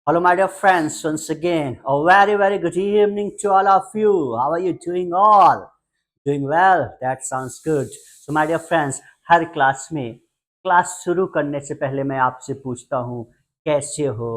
Hello, my dear friends, once again. A very, very good evening to all of you. How are you doing all? Doing well? That sounds good. So, my dear friends, her class में class शुरू करने से पहले मैं आपसे पूछता हूँ कैसे हो,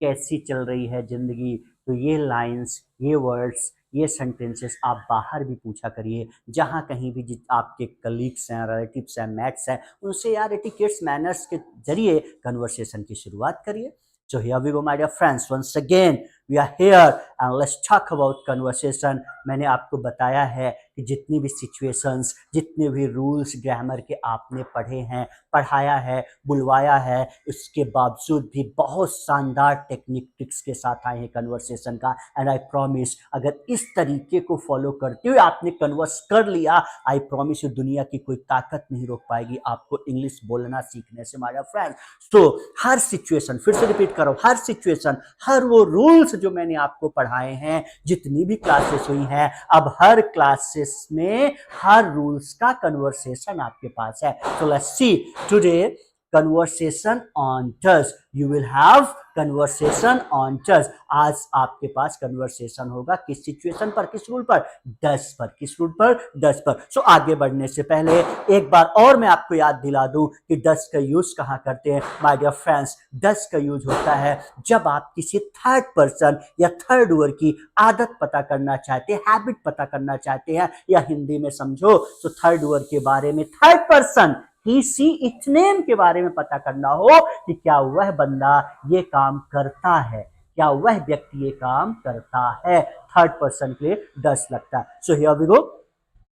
कैसी चल रही है ज़िंदगी। तो ये लाइंस, ये वर्ड्स, ये सेंटेंसेस आप बाहर भी पूछा करिए, जहाँ कहीं भी जित आपके कलीग्स हैं, रिलेटिव्स हैं, मैट्स हैं, उनसे यार एटिकेट्स मैनर्स के जरिए कन्वर्सेशन की शुरुआत करिए। So here we go, my dear friends. Once again, we are here and let's talk about conversation. मैंने आपको बताया है कि जितनी भी सिचुएशंस, जितने भी रूल्स ग्रामर के आपने पढ़े हैं, पढ़ाया है, बुलवाया है, उसके बावजूद भी बहुत शानदार टेक्निक ट्रिक्स के साथ आए हैं कन्वर्सेशन का। एंड आई प्रॉमिस, अगर इस तरीके को फॉलो करते हुए आपने कन्वर्स कर लिया, आई प्रॉमिस यू दुनिया की कोई ताकत नहीं रोक पाएगी आपको इंग्लिश बोलना सीखने से, माय डियर फ्रेंड्स। तो हर सिचुएशन, फिर से रिपीट करो, हर सिचुएशन, हर वो रूल्स जो मैंने आपको पढ़ाए हैं, जितनी भी क्लासेस हुई हैं, अब हर क्लासेस में हर रूल्स का कन्वर्सेशन आपके पास है। So let's see today conversation on touch. You will have conversation on touch. आज आपके पास कन्वर्सेशन होगा किस सिचुएशन पर, किस रूल पर? डच पर। किस रूल पर? डच पर। सो आगे बढ़ने से पहले एक बार और मैं आपको याद दिला दूं कि डच का यूज कहां करते हैं। माय डियर फ्रेंड्स, डच का यूज होता है जब आप किसी थर्ड पर्सन या थर्ड ओवर की आदत पता करना चाहते हैं, हैबिट पता करना चाहते हैं, या हिंदी में समझो तो थर्ड ओवर के बारे में, third person he see it name के बारे में पता करना हो कि क्या वह बंदा ये काम करता है, क्या वह व्यक्ति ये काम करता है। थर्ड पर्सन के लिए डच लगता है। सो हियर वी गो,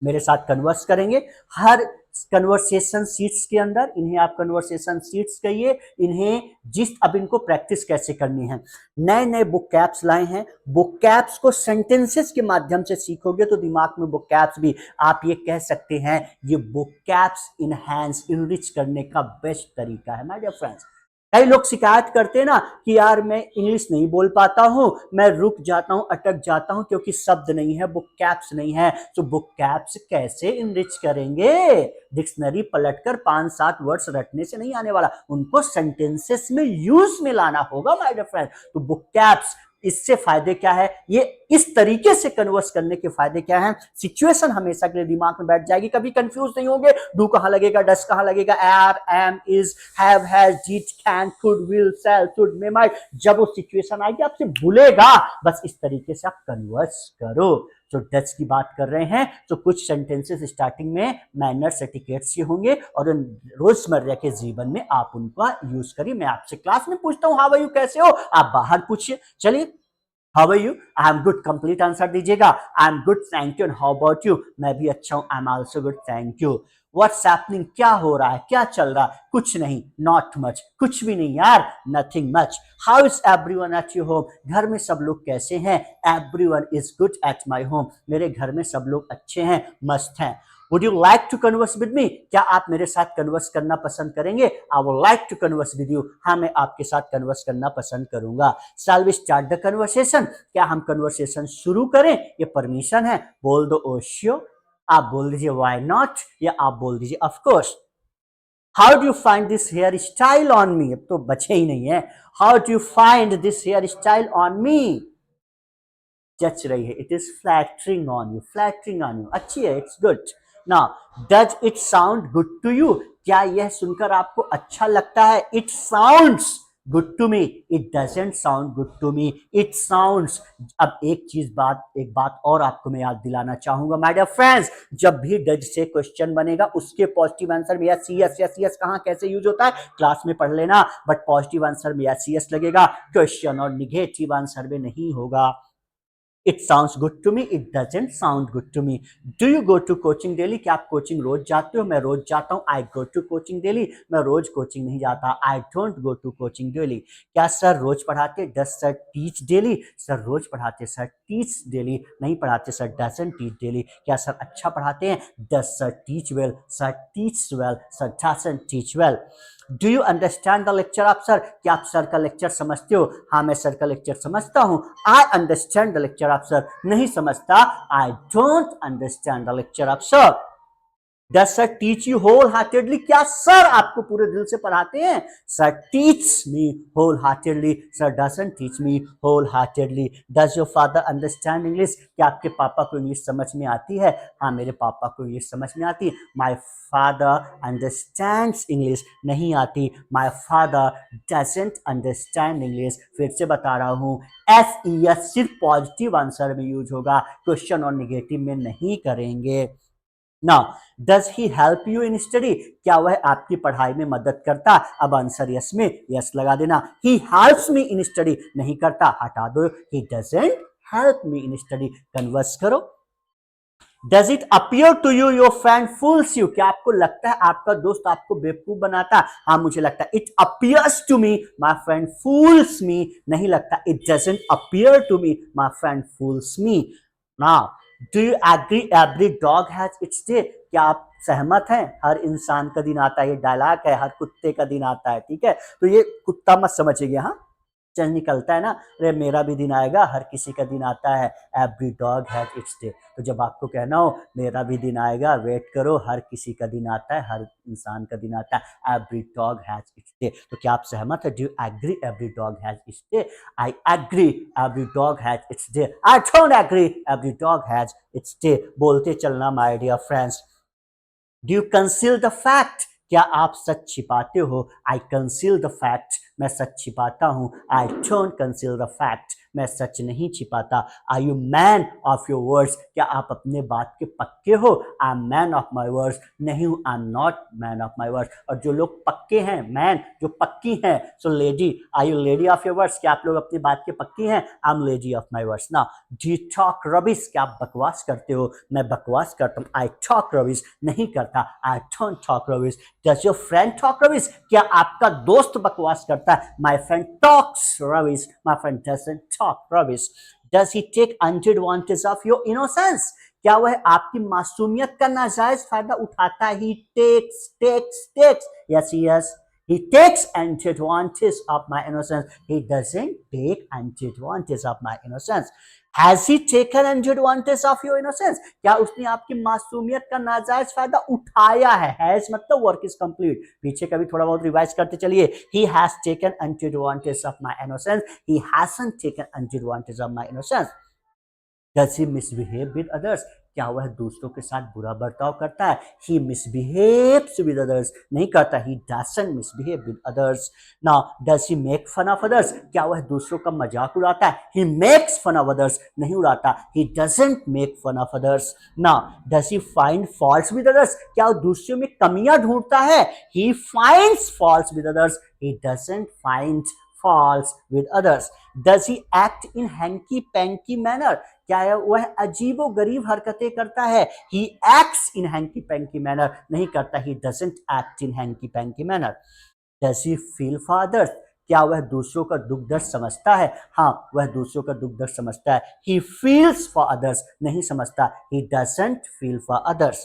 मेरे साथ कन्वर्स करेंगे हर कन्वर्सेशन सीट्स के अंदर। इन्हें आप कन्वर्सेशन सीट्स कहिए। इन्हें अब इनको प्रैक्टिस कैसे करनी है, नए नए बुक कैप्स लाए हैं। बुक कैप्स को सेंटेंसेस के माध्यम से सीखोगे तो दिमाग में बुक कैप्स भी, आप ये कह सकते हैं, ये बुक कैप्स इनहैंस, इनरिच करने का बेस्ट तरीका है माय डियर फ्रेंड्स। कई लोग शिकायत करते हैं ना कि यार मैं इंग्लिश नहीं बोल पाता हूं, मैं रुक जाता हूं, अटक जाता हूं क्योंकि शब्द नहीं है, बुक कैप्स नहीं है। तो बुक कैप्स कैसे इनरिच करेंगे? डिक्शनरी पलटकर 5-7 वर्ड्स रटने से नहीं आने वाला, उनको सेंटेंसेस में यूज में लाना होगा माय डियर फ्रेंड। तो बुक कैप्स, इससे फायदे क्या है, ये इस तरीके से कन्वर्स करने के फायदे क्या हैं? सिचुएशन हमेशा के लिए दिमाग में बैठ जाएगी, कभी कंफ्यूज नहीं होंगे। डू कहां लगेगा, डस कहां लगेगा, are, am, is, have, has, did, can, could, will, shall, should, may, might. जब वो सिचुएशन आएगी आपसे भूलेगा, बस इस तरीके से आप कन्वर्स करो। जो डच की बात कर रहे हैं तो कुछ सेंटेंसेस स्टार्टिंग में मैनर्स, एटिकेट्स के होंगे और रोजमर्रा के जीवन में आप उनका यूज करिए। मैं आपसे क्लास में पूछता हूं हाउ आर यू, कैसे हो, आप बाहर पूछिए। चलिए, how are you, I am good, complete answer दीजिएगा। I am good, thank you. And how about you, मैं भी अच्छा हूं, I am also good, thank you. What's happening, क्या हो रहा है, क्या चल रहा है? कुछ नहीं, नॉट मच, कुछ भी नहीं यार, nothing much. How is everyone at your home, घर में सब लोग कैसे हैं? Everyone is good at my home, मेरे घर में सब लोग अच्छे हैं, मस्त हैं। Would you like to converse with me, क्या आप मेरे साथ कन्वर्स करना पसंद करेंगे? I would like to converse with you, हाँ मैं आपके साथ कन्वर्स करना पसंद करूंगा। Shall we start the conversation, क्या हम कन्वर्सेशन शुरू करें? ये परमिशन है, बोल दो ओशियो, आप बोल दीजिए व्हाई नॉट, या आप बोल दीजिए of course. How do you find this hairstyle on me, अब तो बचे ही नहीं है। How do you find this hairstyle on me, जच रही है, it is flattering on you, flattering on you, अच्छी है, it's good. Now does it sound good to you, क्या यह सुनकर आपको अच्छा लगता है? It sounds good to me, it doesn't sound good to me, it sounds. अब एक बात और आपको मैं याद दिलाना चाहूंगा माय डियर फ्रेंड्स, जब भी डज से क्वेश्चन बनेगा उसके पॉजिटिव आंसर में यस यस यस यस, कहां कैसे यूज होता है क्लास में पढ़ लेना, बट पॉजिटिव आंसर में यस यस लगेगा, क्वेश्चन और निगेटिव आंसर में नहीं होगा। It sounds good to me, it doesn't sound good to me. Do you go to coaching daily, क्या आप कोचिंग रोज जाते हो? मैं रोज जाता हूँ, I go to coaching daily, मैं रोज कोचिंग नहीं जाता, I don't go to coaching daily. क्या सर रोज पढ़ाते? Does sir teach daily, sir रोज पढ़ाते, सर teach daily नहीं पढ़ाते, सर doesn't teach daily. क्या सर अच्छा पढ़ाते हैं? Does sir teach well, sir teaches well, sir doesn't teach well. Do you understand the lecture of sir, क्या आप सर का लेक्चर समझते हो? हाँ मैं सर का लेक्चर समझता हूँ, I understand the lecture of sir, नहीं समझता, I don't understand the lecture of sir. Does sir teach you wholeheartedly? क्या सर आपको पूरे दिल से पढ़ाते हैं? Sir teach me wholeheartedly, sir doesn't teach me wholeheartedly. Does your father understand English? क्या आपके पापा को इंग्लिश समझ में आती है? हाँ, मेरे पापा को इंग्लिश समझ में आती है। माई फादर अंडरस्टैंड्स इंग्लिश, नहीं आती। My father doesn't understand English. फिर से बता रहा हूं, SES सिर्फ पॉजिटिव आंसर में यूज होगा, क्वेश्चन और निगेटिव में नहीं करेंगे। Now, does he help you in study? क्या वह आपकी पढ़ाई में मदद करता? अब आंसर यस में यस लगा देना। He helps me in study, नहीं करता, हटा दो। He doesn't help me in study, converse करो। Does it appear to you your friend fools you? क्या आपको लगता है आपका दोस्त आपको बेवकूफ बनाता? हाँ, मुझे लगता है। It appears to me my friend fools me, नहीं लगता। It doesn't appear to me my friend fools me. Now, do you agree every dog has its day? क्या आप सहमत हैं हर इंसान का दिन आता है? ये डायलॉग है, हर कुत्ते का दिन आता है, ठीक है? तो ये कुत्ता मत समझिए, हाँ, चल निकलता है ना, अरे मेरा भी दिन आएगा, हर किसी का दिन आता है। Every dog has its day. तो जब आपको कहना हो मेरा भी दिन आएगा, वेट करो, हर किसी का दिन आता है, हर इंसान का दिन आता है। Every dog has its day. तो क्या आप सहमत है? Do you agree every dog has its day? I agree every dog has its day. I don't agree every dog has its day. बोलते चलना my dear friends. Do you conceal the fact? क्या आप सच छिपाते हो? आई conceal the fact, मैं सच छिपाता हूं। I don't conceal the fact, मैं सच नहीं छिपाता। Are you man of your words? क्या आप अपने बात के पक्के हो? I am man of my words, नहीं हूं, I am not man of my words. और जो लोग पक्के हैं, मैन जो पक्की हैं, so lady, are you lady of your words? क्या आप लोग अपनी बात के पक्की हैं? I am lady of my words. ना, डू यू टॉक रबिश? क्या आप बकवास करते हो? मैं बकवास करता हूं। आई टॉक रबिश, नहीं करता। I don't talk rubbish. Does your friend talk rubbish? क्या आपका दोस्त बकवास करता है? My friend talks rubbish, my friend doesn't talk rubbish. Does he take advantage of your innocence? क्या वह आपकी मासूमियत का नाजायज फायदा उठाता है? He takes, yes yes, he takes advantage of my innocence. He doesn't take advantage of my innocence. Has he taken advantage of your innocence? क्या उसने आपकी मासूमियत का नाजायज फायदा उठाया है? Has मतलब वर्क इज कंप्लीट। पीछे का भी थोड़ा बहुत रिवाइज करते चलिए। He has taken advantage of my innocence. He hasn't taken advantage of my innocence. Does he misbehave with others? क्या वह दूसरों के साथ बुरा बर्ताव करता है? He misbehaves with others, नहीं करता। He doesn't misbehave with others. Now, does he make fun of others? क्या वह दूसरों का मजाक उड़ाता है? He makes fun of others, नहीं उड़ाता। He doesn't make fun of others. Now, does he find faults with others? क्या वह दूसरों में कमियां ढूंढता है? He finds faults with others. He doesn't find faults with others. Does he act in hanky-panky manner? क्या वह अजीबो गरीब हरकतें करता है? He acts in hanky-panky manner, नहीं करता। He doesn't act in hanky-panky manner. Does he feel for others? क्या वह दूसरों का दुख दर्द समझता है? हाँ, वह दूसरों का दुख दर्द समझता है। He feels for others, नहीं समझता। He doesn't feel for others.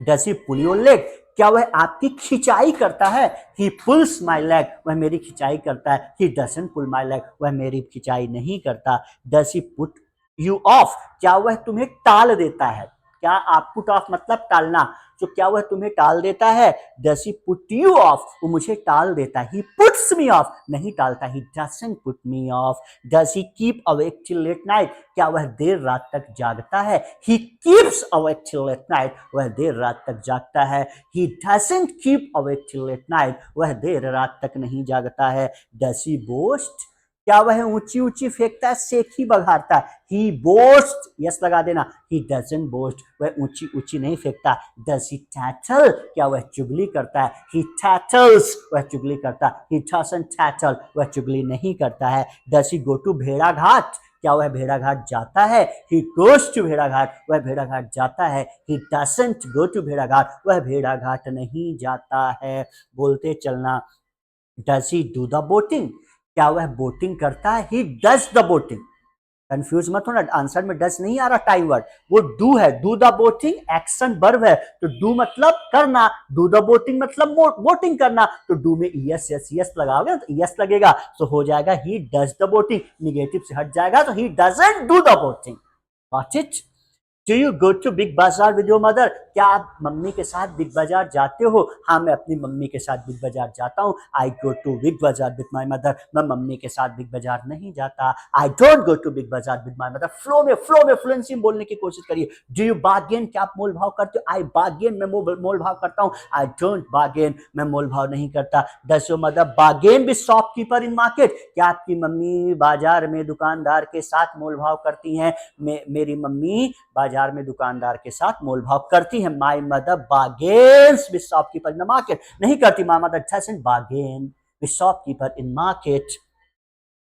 Does he pull your leg? क्या वह आपकी खिंचाई करता है? He pulls my leg, वह मेरी खिंचाई करता है। He doesn't pull my leg, वह मेरी खिंचाई नहीं करता। Does he put you off? क्या वह तुम्हें टाल देता है? क्या आप पुट ऑफ मतलब टालना, तो क्या वह तुम्हें टाल देता है? Does he put you off? वो मुझे टाल देता है। He puts me off, नहीं टालता। He doesn't put me off. Does he keep awake till late night? क्या वह देर रात तक जागता है? He keeps awake till late night, वह देर रात तक जागता है। He doesn't keep awake till late night, वह देर रात तक नहीं जागता है। Does he boast? क्या वह ऊंची ऊंची फेंकता है, सेखी बघारता है? He boasts, यस लगा देना। He doesn't boast, वह ऊंची ऊंची नहीं फेंकता। Does he tattle? क्या वह चुगली करता है? He tattles, वह चुगली करता है। He doesn't tattle, वह चुगली नहीं करता है। Does he go to भेड़ाघाट? क्या वह भेड़ाघाट जाता है? He goes to भेड़ाघाट, वह भेड़ाघाट जाता है। He doesn't go to भेड़ाघाट, वह भेड़ाघाट नहीं जाता है। बोलते चलना। Does he do the boating? क्या वह बोटिंग करता है? He does the boating. Confuse मत होना, आंसर में डज नहीं आ रहा टाइम वर्ड, वो डू है। Do the boating action verb है, तो डू मतलब करना, डू द बोटिंग मतलब बोटिंग करना, तो डू में यस यस यस लगाओगे तो यस लगेगा, तो हो जाएगा he does the boating. Negative से हट जाएगा तो he doesn't do the boating. Got it? Do you go to Big Bazaar with your mother? क्या आप मम्मी के साथ बिग बाजार जाते हो? हाँ, मैं अपनी मम्मी के साथ बिग बाजार जाता हूँ। I go to Big Bazaar with my mother. मैं मम्मी के साथ बिग बाजार नहीं जाता। I don't go to Big Bazaar with my mother. Flow में फ्लुएंसी में बोलने की कोशिश करिए। Do you bargain? क्या आप मोल भाव करते हो? आई बार्गेन, मैं मोल भाव करता हूँ। आई डोंट बार्गेन, मैं मोल भाव नहीं करता। Does your mother bargain with shopkeeper in market? क्या आपकी मम्मी बाजार में दुकानदार के साथ मोल भाव करती हैं? मेरी मम्मी बाजार में दुकानदार के साथ मोल भाव करती है। My mother bargains with shopkeeper in the market? नहीं करती। My mother doesn't bargain with shopkeeper in market.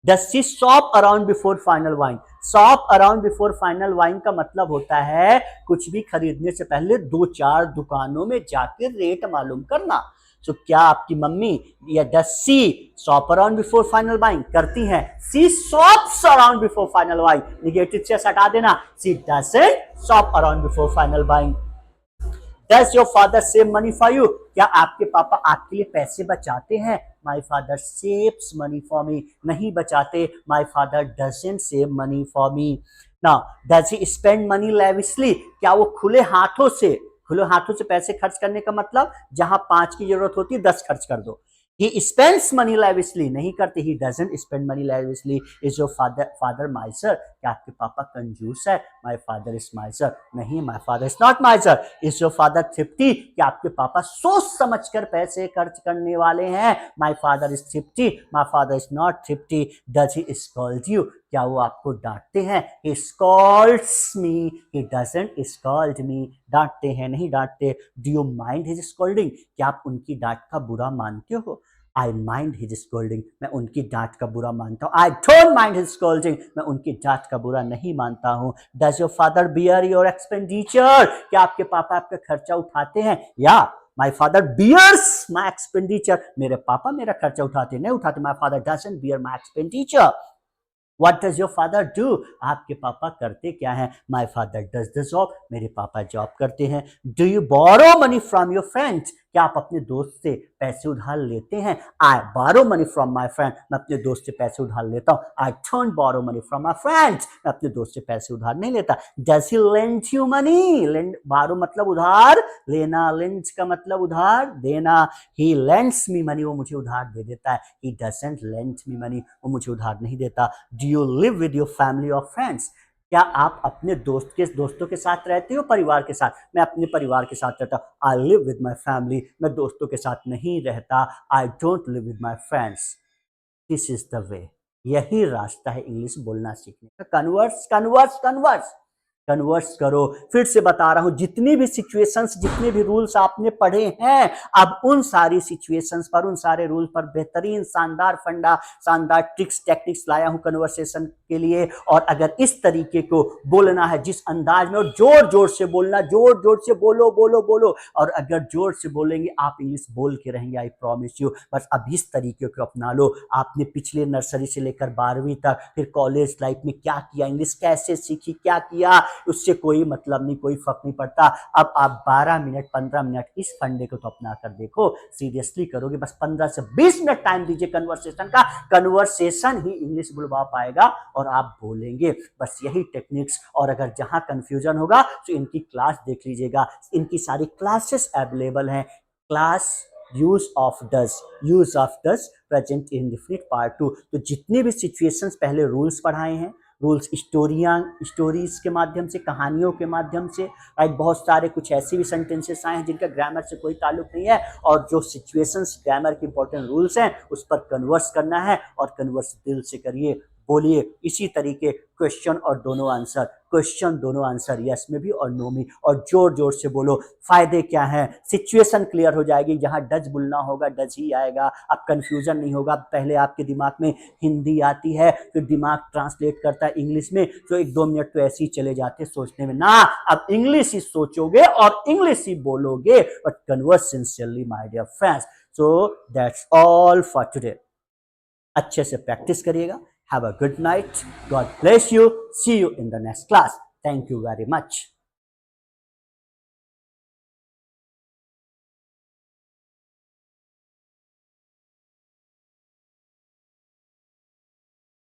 Does she shop around before final wine? Shop around before final wine का मतलब होता है कुछ भी खरीदने से पहले 2-4 दुकानों में जाकर रेट मालूम करना। तो क्या आपकी मम्मी या does she shop around before final buying करती हैं? She shops around before final buying. Negative से हटा देना। She doesn't shop around before final buying. Does your father save money for you? क्या आपके पापा आपके लिए पैसे बचाते हैं? My father saves money for me. नहीं बचाते। My father doesn't save money for me. Now does he spend money lavishly? क्या वो खुले हाथों से पैसे खर्च करने का मतलब जहां 5 की जरूरत होती है 10 खर्च कर दो। He spends money lavishly? नहीं करते। He doesn't spend money lavishly. Is your father miser? क्या आपके पापा कंजूस है? My father is miser. नहीं, my father is not miser. Is your father thrifty? क्या आपके पापा सोच समझकर पैसे खर्च करने वाले हैं? My father is thrifty. My father is not thrifty. Does he scold you? क्या वो आपको डांटते हैं? He scolds me. He doesn't scold me. डांटते हैं, नहीं डांटते। Do you mind his scolding? क्या आप उनकी डांट का बुरा मानते हो? I mind his scolding. मैं उनकी डांट का बुरा मानता हूँ। I don't mind his scolding. मैं उनकी डांट का बुरा नहीं मानता हूँ। Does your father bear your expenditure? क्या आपके पापा आपका खर्चा उठाते हैं? या my father bears my expenditure? मेरे पापा मेरा खर्चा उठाते नहीं उठाते। My father doesn't bear my expenditure. What does your father do? आपके पापा करते क्या हैं? My father does the job. मेरे पापा जॉब करते हैं। Do you borrow money from your friends? क्या आप अपने दोस्त से पैसे उधार लेते हैं? I borrow money from my friend. मैं अपने दोस्त से पैसे उधार लेता हूँ। I don't borrow money from my friends. मैं अपने दोस्त से पैसे उधार नहीं लेता। Does he lend you money? Lend, borrow मतलब उधार लेना, lend का मतलब उधार देना। He lends me money. वो मुझे उधार दे देता है। He doesn't lend me money. वो मुझे उधार नहीं देता। Do you live with your family or friends? क्या आप अपने दोस्तों के साथ रहते हो, परिवार के साथ? मैं अपने परिवार के साथ रहता हूँ। I live with my family. मैं दोस्तों के साथ नहीं रहता। I don't live with my friends. This is the way. यही रास्ता है इंग्लिश बोलना सीखने का। कन्वर्स कन्वर्स कन्वर्स कन्वर्स करो। फिर से बता रहा हूं, जितनी भी सिचुएशंस, जितने भी रूल्स आपने पढ़े हैं, अब उन सारी सिचुएशंस पर, उन सारे रूल पर बेहतरीन शानदार फंडा, शानदार ट्रिक्स टेक्निक्स लाया हूं कन्वर्सेशन के लिए। और अगर इस तरीके को बोलना है, जिस अंदाज में, और जोर जोर से बोलना, जोर जोर से बोलो बोलो बोलो। और अगर जोर से बोलेंगे आप इंग्लिश बोल के रहेंगे, आई प्रॉमिस यू। बस अब इस तरीके को अपना लो। आपने पिछले नर्सरी से लेकर 12वीं तक, फिर कॉलेज लाइफ में क्या किया, इंग्लिश कैसे सीखी, क्या किया, उससे कोई मतलब नहीं, कोई फर्क नहीं पड़ता। अब आप 12 मिनट 15 मिनट इस फंडे को तो अपना कर देखो। सीरियसली करोगे, बस 15 से 20 मिनट टाइम दीजिए कन्वर्सेशन का। कन्वर्सेशन ही इंग्लिश बुलवा पाएगा और आप बोलेंगे। बस यही टेक्निक्स। और अगर जहां कंफ्यूजन होगा तो इनकी क्लास देख लीजिएगा। इनकी सारी क्लासेस अवेलेबल हैं। Class use of does present indefinite part 2। तो जितने भी सिचुएशंस पहले रूल्स पढ़ाए हैं, रूल्स स्टोरीज के माध्यम से, कहानियों के माध्यम से, राइट, बहुत सारे कुछ ऐसे भी सेंटेंसेस आए हैं जिनका ग्रामर से कोई ताल्लुक नहीं है, और जो सिचुएशंस ग्रामर के इंपॉर्टेंट रूल्स हैं उस पर कन्वर्स करना है। और कन्वर्स दिल से करिए, बोलिए। इसी तरीके क्वेश्चन और दोनों आंसर, क्वेश्चन दोनों आंसर, यस में भी और नो में, और जोर जोर से बोलो। फायदे क्या हैं? सिचुएशन क्लियर हो जाएगी। जहां डज बोलना होगा डज ही आएगा। अब कंफ्यूजन नहीं होगा। पहले आपके दिमाग में हिंदी आती है, फिर दिमाग ट्रांसलेट करता है इंग्लिश में, तो 1-2 मिनट तो ऐसे ही चले जाते सोचने में ना। अब इंग्लिश ही सोचोगे और इंग्लिश ही बोलोगे, but converse sincerely my dear friends. So that's all for today. अच्छे से प्रैक्टिस करिएगा। Have a good night. God bless you. See you in the next class. Thank you very much.